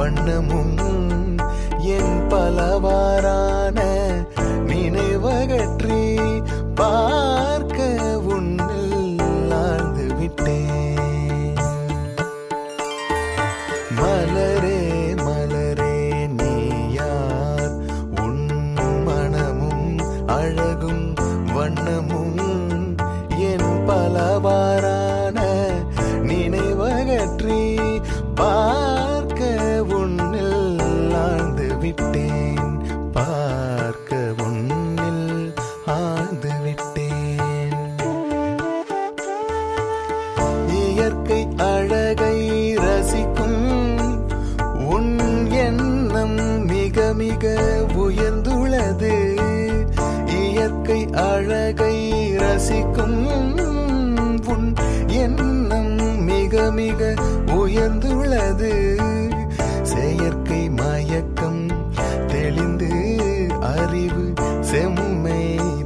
வண்ணமும் என் பலவாறான நினைவகற்றி பார்க்க உன்னில் ஆழ்ந்து விட்டேன். மலரே மலரே நீ யார்? உன் மனமும் அழகும் வண்ணமும் என் பலவாறான நினைவகற்றி பார்க்க உன்னில் ஆழ்ந்து விட்டேன். பார்க்க உன்னில் ஆழ்ந்து விட்டேன். இயற்கை அழகை ரசிக்கும் உன் எண்ணம் மிக மிக உயர்ந்துள்ளது. இயற்கை அழகை ரசிக்கும் உன் எண்ணம் மிக மிக உயர்ந்துள்ளது. செயற்கை மயக்கம் தெளிந்து அறிவு செம்மை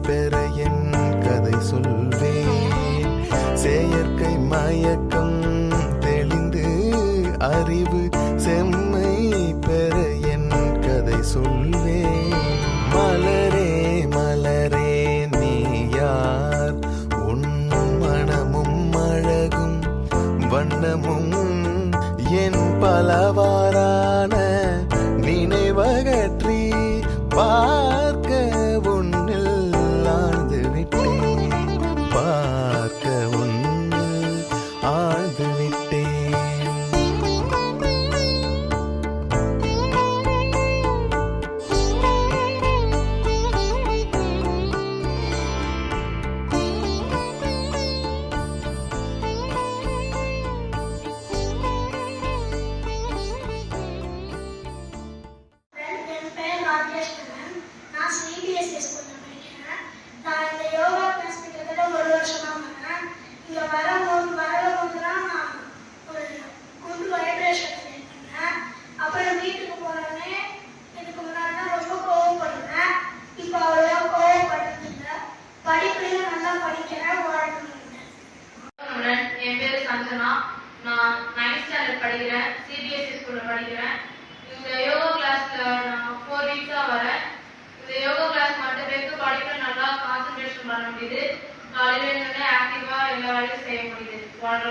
பெற என் கதை சொல்வேன். செயற்கை மயக்கம் தெளிந்து அறிவு செம்மை பெற என் கதை சொல்வேன். மலரே மலரே நீ யார்? உன் மனமும் அழகும் வண்ணமும் என் பலவாறான நினைவகற்றி பார்க்க உன்னில் ஆழ்ந்து விட்டேன். பார்க்க உன்னில் ஆழ்ந்து விட்டேன். நான் சிபிஎஸ்சி ஸ்கூல்ல படிக்கிறேன். நான் இந்த யோகா கிளாஸ் கிட்டத்தட்ட 1 வருஷமா பண்ணேன். இங்க வரும்போதுலாம் நான் ஒரு குட் வைப்ரேஷன் ஃபீல் பண்ணேன். அப்புறம் வீட்டுக்கு போனோடனே இதுக்கு முன்னாடி தான் ரொம்ப கோவப்படுவேன். இப்போ அவ்வளோ கோவப்படுறது இல்லை. படிப்புலையும் நல்லா படிக்கிறேன். என் பேரு சஞ்சனா. நான் 9th ஸ்டாண்டர்ட் படிக்கிறேன். சிபிஎஸ்சி ஸ்கூல்ல படிக்கிறேன். இந்த யோகா கிளாஸ்ல நான் 4 வீக்ஸா வரேன். இந்த யோகா கிளாஸ் மட்டும் பேருக்கு படிப்புல நல்லா கான்சென்ட்ரேஷன் பண்ண முடியுது. காலையில ஆக்டிவா எல்லா வேலையும் செய்ய முடியுது. வாழ்ற